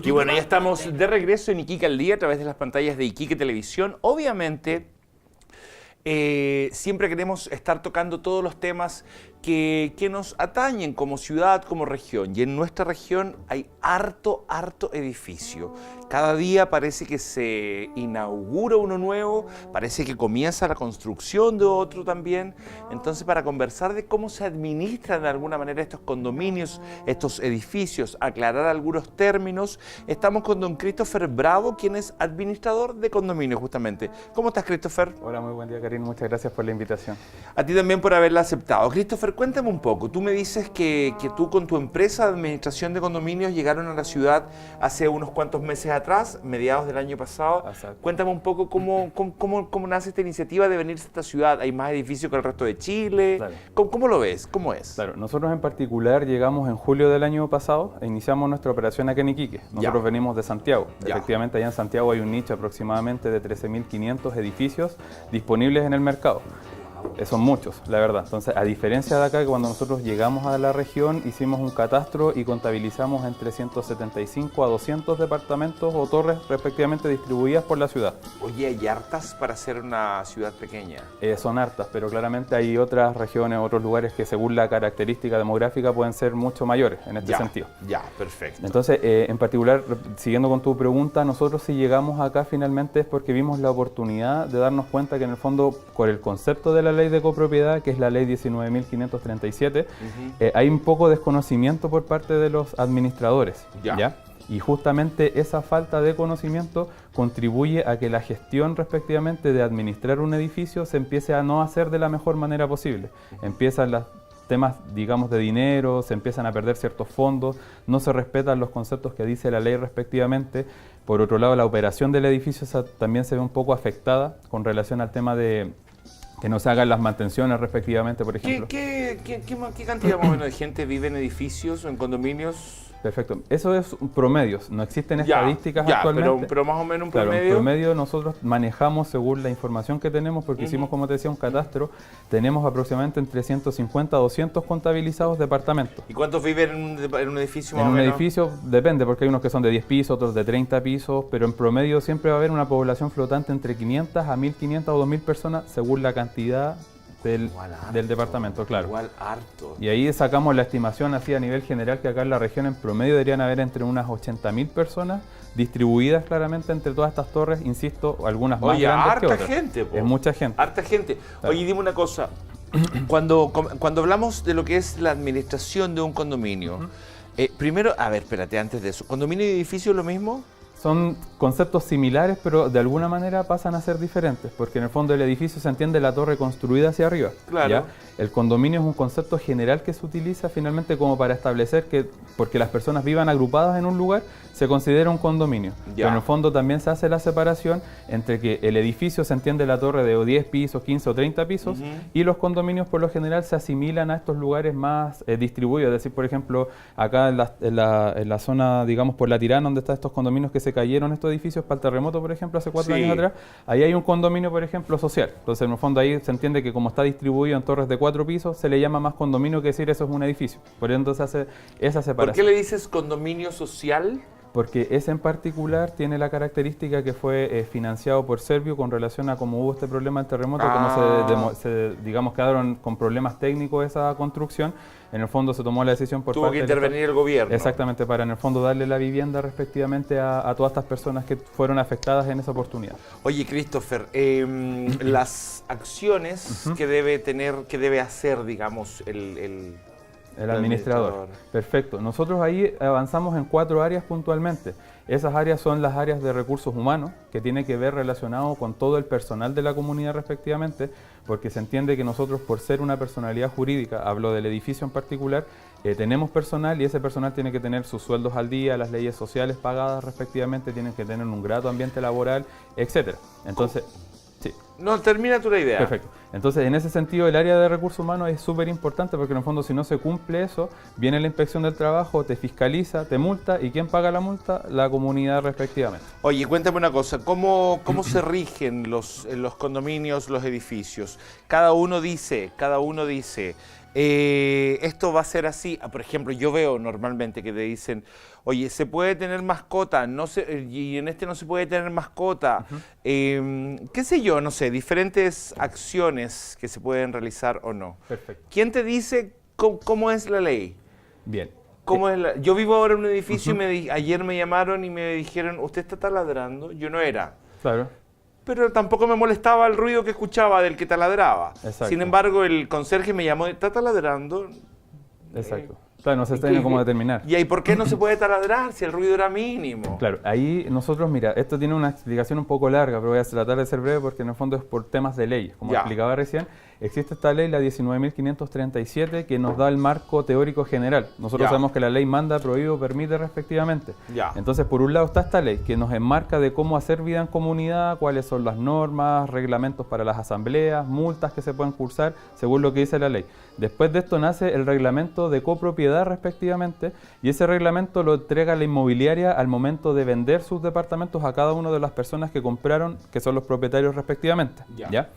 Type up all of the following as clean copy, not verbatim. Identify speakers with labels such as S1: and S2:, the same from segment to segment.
S1: Y bueno, ya estamos de regreso en Iquique al Día a través de las pantallas de Iquique Televisión. Obviamente, siempre queremos estar tocando todos los temas que nos atañen como ciudad, como región. Y en nuestra región hay harto edificio. Cada día parece que se inaugura uno nuevo, parece que comienza la construcción de otro también. Entonces, para conversar de cómo se administran de alguna manera estos condominios, estos edificios, aclarar algunos términos, estamos con don Christopher Bravo, quien es administrador de condominios justamente. ¿Cómo estás, Christopher?
S2: Hola, muy buen día, Karin. Muchas gracias por la invitación.
S1: A ti también por haberla aceptado. Christopher, cuéntame un poco. Tú me dices que tú con tu empresa de administración de condominios llegaron a la ciudad hace unos cuantos meses atrás, mediados del año pasado.
S2: Exacto.
S1: Cuéntame un poco cómo nace esta iniciativa de venirse a esta ciudad. ¿Hay más edificios que el resto de Chile?
S2: Claro.
S1: ¿Cómo lo ves? ¿Cómo es?
S2: Claro, nosotros en particular llegamos en julio del año pasado e iniciamos nuestra operación acá en Iquique. Nosotros venimos de Santiago.
S1: Ya.
S2: Efectivamente, allá en Santiago hay un nicho aproximadamente de 13.500 edificios disponibles en el mercado. Son muchos, la verdad. Entonces, a diferencia de acá, que cuando nosotros llegamos a la región, hicimos un catastro y contabilizamos entre 175 a 200 departamentos o torres respectivamente distribuidas por la ciudad.
S1: Oye, ¿hay hartas para ser una ciudad pequeña?
S2: Son hartas, pero claramente hay otras regiones, otros lugares que según la característica demográfica pueden ser mucho mayores en este sentido.
S1: Ya, perfecto.
S2: Entonces, en particular, siguiendo con tu pregunta, nosotros si llegamos acá finalmente es porque vimos la oportunidad de darnos cuenta que en el fondo, por el concepto de la ley de copropiedad, que es la ley 19.537, hay un poco de desconocimiento por parte de los administradores. ¿Ya? Y justamente esa falta de conocimiento contribuye a que la gestión respectivamente de administrar un edificio se empiece a no hacer de la mejor manera posible. Empiezan los temas, digamos, de dinero, se empiezan a perder ciertos fondos, no se respetan los conceptos que dice la ley respectivamente. Por otro lado, la operación del edificio también se ve un poco afectada con relación al tema de que no se hagan las mantenciones respectivamente, por ejemplo.
S1: ¿Qué cantidad más o menos de gente vive en edificios o en condominios?
S2: Perfecto. Eso es promedios, no existen estadísticas actualmente.
S1: Pero más o menos un
S2: claro,
S1: promedio.
S2: En promedio nosotros manejamos según la información que tenemos, porque hicimos, como te decía, un catastro, tenemos aproximadamente entre 150 a 200 contabilizados departamentos.
S1: ¿Y cuántos viven en un edificio más
S2: o menos? En un edificio depende, porque hay unos que son de 10 pisos, otros de 30 pisos, pero en promedio siempre va a haber una población flotante entre 500 a 1.500 o 2.000 personas según la cantidad del departamento, claro.
S1: Igual harto.
S2: Y ahí sacamos la estimación así a nivel general que acá en la región en promedio deberían haber entre unas 80.000 personas distribuidas claramente entre todas estas torres, insisto, algunas más grandes que otras.
S1: Gente, po.
S2: Es mucha gente.
S1: Harta gente.
S2: Claro.
S1: Oye, dime una cosa. Cuando hablamos de lo que es la administración de un condominio, primero, a ver, espérate, antes de eso, ¿condominio y edificio es lo mismo?
S2: Son conceptos similares, pero de alguna manera pasan a ser diferentes, porque en el fondo el edificio se entiende la torre construida hacia arriba.
S1: Claro.
S2: ¿Ya? El condominio es un concepto general que se utiliza finalmente como para establecer que, porque las personas vivan agrupadas en un lugar, se considera un condominio. Pero en el fondo también se hace la separación entre que el edificio se entiende la torre de 10 pisos, 15 o 30 pisos, y los condominios por lo general se asimilan a estos lugares más distribuidos. Es decir, por ejemplo, acá en la zona, digamos, por La Tirana, donde están estos condominios que se cayeron estos edificios para el terremoto, por ejemplo, hace 4 años atrás, ahí hay un condominio, por ejemplo, social. Entonces, en el fondo ahí se entiende que como está distribuido en torres de 4 pisos, se le llama más condominio que decir eso es un edificio. Por eso entonces hace esa separación.
S1: ¿Por qué le dices condominio social?
S2: Porque ese en particular tiene la característica que fue financiado por Servio con relación a cómo hubo este problema del terremoto, como digamos, quedaron con problemas técnicos esa construcción. En el fondo se tomó la decisión por
S1: parte Tuvo que intervenir el gobierno.
S2: Exactamente, para en el fondo darle la vivienda respectivamente a todas estas personas que fueron afectadas en esa oportunidad.
S1: Oye, Christopher, las acciones que debe hacer, digamos, el
S2: administrador. Perfecto. Nosotros ahí avanzamos en 4 áreas puntualmente. Esas áreas son las áreas de recursos humanos, que tiene que ver relacionado con todo el personal de la comunidad respectivamente, porque se entiende que nosotros, por ser una personalidad jurídica, hablo del edificio en particular, tenemos personal y ese personal tiene que tener sus sueldos al día, las leyes sociales pagadas respectivamente, tienen que tener un grato ambiente laboral, etcétera. Entonces, Sí.
S1: No, termina tu la idea.
S2: Perfecto. Entonces, en ese sentido, el área de recursos humanos es súper importante porque en el fondo si no se cumple eso, viene la inspección del trabajo, te fiscaliza, te multa y ¿quién paga la multa? La comunidad respectivamente.
S1: Oye, cuéntame una cosa, ¿cómo se rigen los condominios, los edificios? Cada uno dice, esto va a ser así. Por ejemplo, yo veo normalmente que te dicen, oye, se puede tener mascota, y en este no se puede tener mascota. Qué sé yo, no sé, diferentes acciones que se pueden realizar o no.
S2: Perfecto.
S1: ¿Quién te dice cómo es la ley?
S2: Bien.
S1: Yo vivo ahora en un edificio y ayer me llamaron y me dijeron, ¿usted está taladrando? Yo no era.
S2: Claro.
S1: Pero tampoco me molestaba el ruido que escuchaba del que taladraba.
S2: Exacto.
S1: Sin embargo, el conserje me llamó, ¿está taladrando?
S2: Exacto. Claro, no se tiene cómo determinar.
S1: ¿Y ahí por qué no se puede taladrar si el ruido era mínimo?
S2: Claro, ahí nosotros, mira, esto tiene una explicación un poco larga, pero voy a tratar de ser breve porque en el fondo es por temas de ley. Como explicaba recién, existe esta ley, la 19.537, que nos da el marco teórico general. Nosotros sabemos que la ley manda, prohíbe o permite respectivamente. Entonces, por un lado está esta ley que nos enmarca de cómo hacer vida en comunidad, cuáles son las normas, reglamentos para las asambleas, multas que se pueden cursar, según lo que dice la ley. Después de esto nace el reglamento de copropiedad respectivamente, y ese reglamento lo entrega la inmobiliaria al momento de vender sus departamentos a cada una de las personas que compraron, que son los propietarios respectivamente. ¿Ya?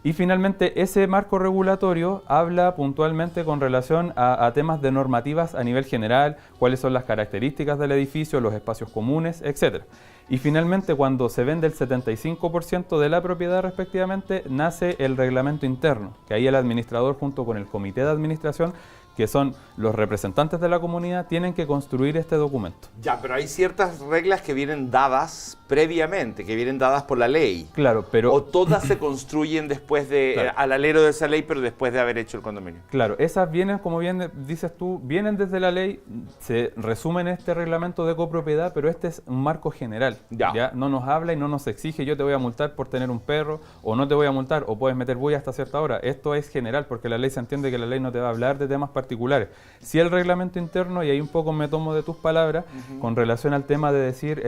S2: Y finalmente ese marco regulatorio habla puntualmente con relación a temas de normativas a nivel general, cuáles son las características del edificio, los espacios comunes, etc. Y finalmente cuando se vende el 75% de la propiedad respectivamente, nace el reglamento interno, que ahí el administrador junto con el comité de administración, que son los representantes de la comunidad, tienen que construir este documento.
S1: Ya, pero hay ciertas reglas que vienen dadas previamente, que vienen dadas por la ley.
S2: Claro, pero...
S1: O todas se construyen después de, al alero de esa ley, pero después de haber hecho el condominio.
S2: Claro, esas vienen, como bien dices tú, vienen desde la ley, se resumen en este reglamento de copropiedad, pero este es un marco general. ¿Ya? No nos habla y no nos exige, yo te voy a multar por tener un perro, o no te voy a multar, o puedes meter bulla hasta cierta hora. Esto es general, porque la ley se entiende que la ley no te va a hablar de temas particulares. Si el reglamento interno, y ahí un poco me tomo de tus palabras, con relación al tema de decir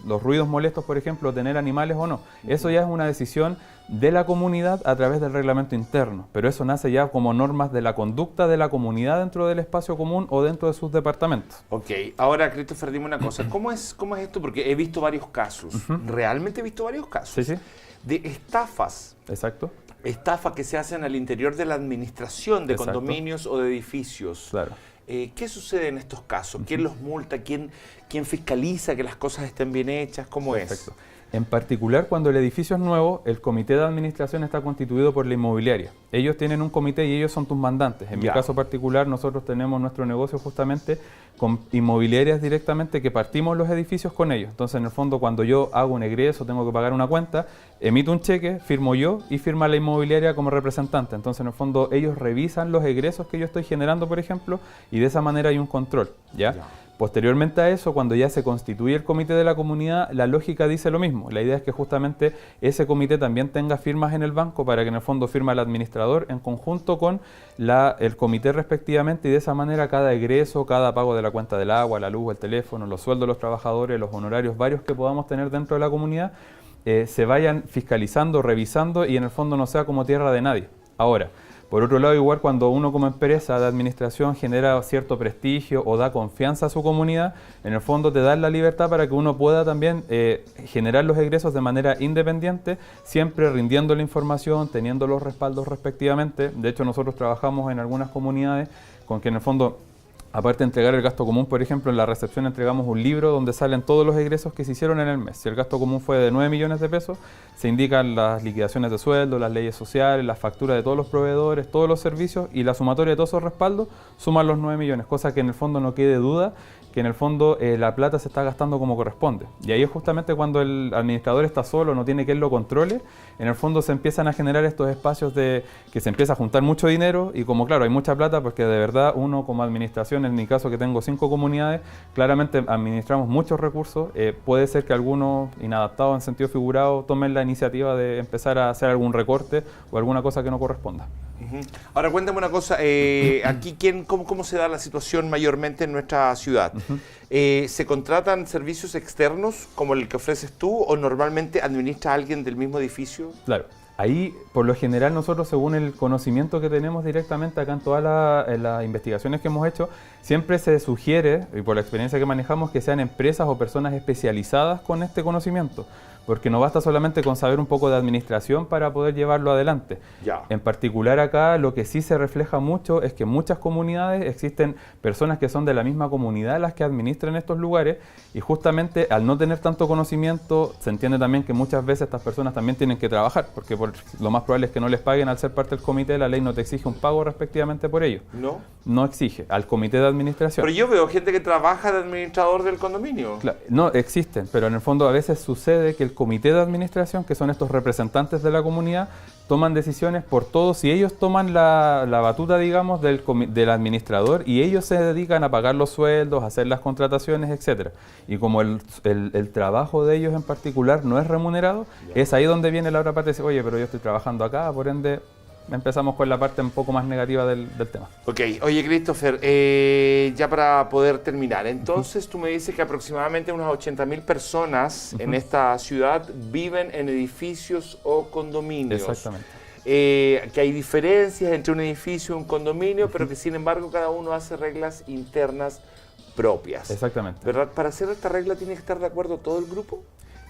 S2: los ruidos molestos, por ejemplo, tener animales o no, eso ya es una decisión de la comunidad a través del reglamento interno, pero eso nace ya como normas de la conducta de la comunidad dentro del espacio común o dentro de sus departamentos.
S1: Ok, ahora Christopher, dime una cosa, ¿cómo es esto? Porque he visto varios casos, realmente he visto varios casos, de estafas.
S2: Exacto.
S1: Estafas que se hacen al interior de la administración de condominios o de edificios.
S2: Claro.
S1: ¿Qué sucede en estos casos? ¿Quién los multa? ¿Quién fiscaliza que las cosas estén bien hechas? ¿Cómo es?
S2: En particular, cuando el edificio es nuevo, el comité de administración está constituido por la inmobiliaria. Ellos tienen un comité y ellos son tus mandantes. En mi caso particular, nosotros tenemos nuestro negocio justamente con inmobiliarias directamente que partimos los edificios con ellos. Entonces, en el fondo, cuando yo hago un egreso, tengo que pagar una cuenta, emito un cheque, firmo yo y firma la inmobiliaria como representante. Entonces, en el fondo, ellos revisan los egresos que yo estoy generando, por ejemplo, y de esa manera hay un control. ¿Ya? Posteriormente a eso, cuando ya se constituye el comité de la comunidad, la lógica dice lo mismo. La idea es que justamente ese comité también tenga firmas en el banco para que en el fondo firma el administrador en conjunto con el comité respectivamente, y de esa manera cada egreso, cada pago de la cuenta del agua, la luz, el teléfono, los sueldos de los trabajadores, los honorarios varios que podamos tener dentro de la comunidad, se vayan fiscalizando, revisando y en el fondo no sea como tierra de nadie. Ahora, por otro lado, igual cuando uno como empresa de administración genera cierto prestigio o da confianza a su comunidad, en el fondo te dan la libertad para que uno pueda también generar los egresos de manera independiente, siempre rindiendo la información, teniendo los respaldos respectivamente. De hecho, nosotros trabajamos en algunas comunidades con que en el fondo, aparte de entregar el gasto común, por ejemplo, en la recepción entregamos un libro donde salen todos los egresos que se hicieron en el mes. Si el gasto común fue de 9 millones de pesos, se indican las liquidaciones de sueldo, las leyes sociales, las facturas de todos los proveedores, todos los servicios, y la sumatoria de todos esos respaldos suman los 9 millones, cosa que en el fondo no quede duda que en el fondo la plata se está gastando como corresponde. Y ahí es justamente cuando el administrador está solo, no tiene quien lo controle, en el fondo se empiezan a generar estos espacios de que se empieza a juntar mucho dinero, y como claro, hay mucha plata porque de verdad uno como administración, en mi caso que tengo 5 comunidades, claramente administramos muchos recursos, puede ser que algunos inadaptados en sentido figurado tomen la iniciativa de empezar a hacer algún recorte o alguna cosa que no corresponda.
S1: Ujú. Ahora cuéntame una cosa, aquí cómo se da la situación mayormente en nuestra ciudad? ¿Se contratan servicios externos como el que ofreces tú o normalmente administra alguien del mismo edificio?
S2: Claro. Ahí, por lo general, nosotros, según el conocimiento que tenemos directamente acá en todas las investigaciones que hemos hecho, siempre se sugiere, y por la experiencia que manejamos, que sean empresas o personas especializadas con este conocimiento, porque no basta solamente con saber un poco de administración para poder llevarlo adelante.
S1: Ya.
S2: En particular acá, lo que sí se refleja mucho es que en muchas comunidades existen personas que son de la misma comunidad las que administran estos lugares, y justamente al no tener tanto conocimiento, se entiende también que muchas veces estas personas también tienen que trabajar, porque lo más probable es que no les paguen al ser parte del comité. La ley no te exige un pago respectivamente por ello.
S1: ¿No?
S2: No exige al comité de administración.
S1: Pero yo veo gente que trabaja de administrador del condominio.
S2: Claro, no existen, pero en el fondo a veces sucede que el comité de administración, que son estos representantes de la comunidad, toman decisiones por todos y ellos toman la batuta, digamos, del administrador, y ellos se dedican a pagar los sueldos, a hacer las contrataciones, etcétera. Y como el trabajo de ellos en particular no es remunerado, es ahí donde viene la otra parte y dice, oye, pero yo estoy trabajando acá, por ende empezamos con la parte un poco más negativa del tema.
S1: Ok, oye Christopher, ya para poder terminar, entonces tú me dices que aproximadamente unas 80.000 personas en esta ciudad viven en edificios o condominios.
S2: Exactamente.
S1: Que hay diferencias entre un edificio y un condominio, pero que sin embargo cada uno hace reglas internas propias.
S2: Exactamente.
S1: ¿Verdad? Para hacer esta regla tiene que estar de acuerdo todo el grupo.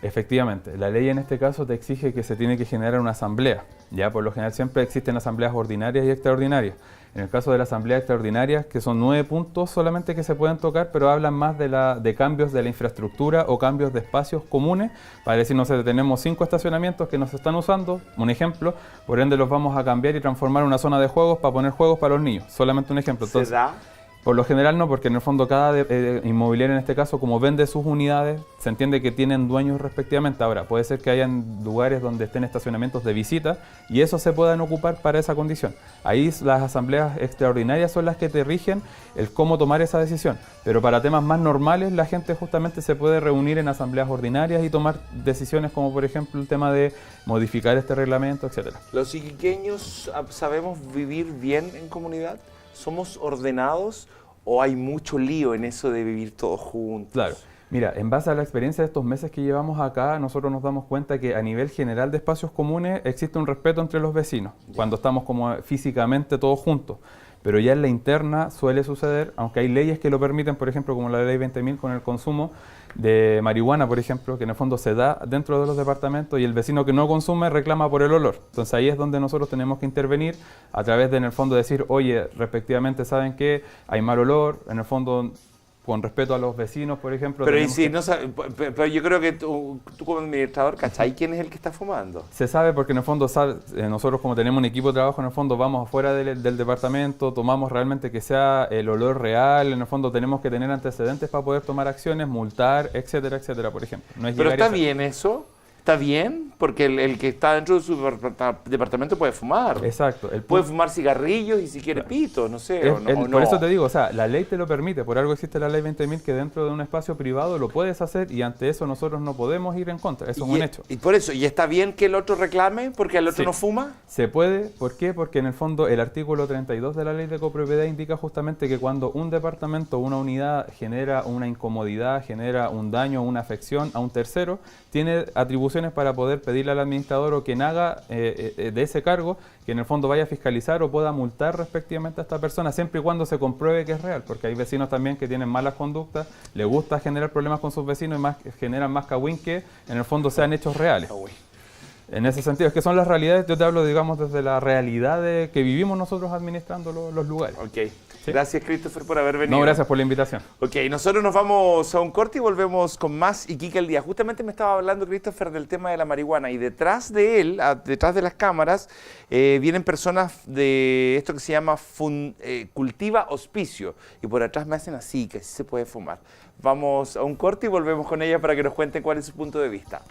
S2: Efectivamente, la ley en este caso te exige que se tiene que generar una asamblea. Ya por lo general siempre existen asambleas ordinarias y extraordinarias. En el caso de la asamblea extraordinaria, que son 9 puntos solamente que se pueden tocar, pero hablan más de cambios de la infraestructura o cambios de espacios comunes, para decir, no sé, tenemos 5 estacionamientos que no se están usando, un ejemplo, por ende los vamos a cambiar y transformar en una zona de juegos para poner juegos para los niños, solamente un ejemplo. Entonces,
S1: ¿se da?
S2: Por lo general no, porque en el fondo cada inmobiliaria en este caso, como vende sus unidades, se entiende que tienen dueños respectivamente. Ahora, puede ser que hayan lugares donde estén estacionamientos de visita y esos se puedan ocupar para esa condición. Ahí las asambleas extraordinarias son las que te rigen el cómo tomar esa decisión. Pero para temas más normales, la gente justamente se puede reunir en asambleas ordinarias y tomar decisiones como, por ejemplo, el tema de modificar este reglamento, etc.
S1: ¿Los iquiqueños sabemos vivir bien en comunidad? ¿Somos ordenados o hay mucho lío en eso de vivir todos juntos?
S2: Claro. Mira, en base a la experiencia de estos meses que llevamos acá, nosotros nos damos cuenta que a nivel general de espacios comunes existe un respeto entre los vecinos, cuando estamos como físicamente todos juntos. Pero ya en la interna suele suceder, aunque hay leyes que lo permiten, por ejemplo, como la ley 20.000 con el consumo de marihuana, por ejemplo, que en el fondo se da dentro de los departamentos y el vecino que no consume reclama por el olor. Entonces ahí es donde nosotros tenemos que intervenir a través de, en el fondo, decir, oye, respectivamente, ¿saben qué? Hay mal olor, en el fondo, con respeto a los vecinos, por ejemplo.
S1: Pero, pero yo creo que tú como administrador, ¿cachai quién es el que está fumando?
S2: Se sabe porque en el fondo nosotros, como tenemos un equipo de trabajo, en el fondo vamos afuera del departamento, tomamos realmente que sea el olor real, en el fondo tenemos que tener antecedentes para poder tomar acciones, multar, etcétera, etcétera, por ejemplo. No es
S1: pero está bien eso. ¿Está bien? Porque el que está dentro de su departamento puede fumar.
S2: Exacto.
S1: Puede fumar cigarrillos y si quiere pito, no sé.
S2: Por eso te digo, o sea, la ley te lo permite, por algo existe la ley 20.000 que dentro de un espacio privado lo puedes hacer y ante eso nosotros no podemos ir en contra, eso es un hecho.
S1: Y por eso, ¿y está bien que el otro reclame porque el otro no fuma?
S2: Se puede, ¿por qué? Porque en el fondo el artículo 32 de la ley de copropiedad indica justamente que cuando un departamento o una unidad genera una incomodidad, genera un daño o una afección a un tercero, tiene atribuciones para poder pedirle al administrador o quien haga de ese cargo que en el fondo vaya a fiscalizar o pueda multar respectivamente a esta persona, siempre y cuando se compruebe que es real, porque hay vecinos también que tienen malas conductas, les gusta generar problemas con sus vecinos y generan más cagüín que en el fondo sean hechos reales. En ese sentido, es que son las realidades, yo te hablo, digamos, desde la realidad de que vivimos nosotros administrando los lugares.
S1: Ok. ¿Sí? Gracias, Christopher, por haber venido.
S2: No, gracias por la invitación.
S1: Ok, nosotros nos vamos a un corte y volvemos con más Iquique al día. Justamente me estaba hablando, Christopher, del tema de la marihuana y detrás de él, detrás de las cámaras, vienen personas de esto que se llama Cultiva Hospicio y por atrás me hacen así, que sí se puede fumar. Vamos a un corte y volvemos con ella para que nos cuenten cuál es su punto de vista.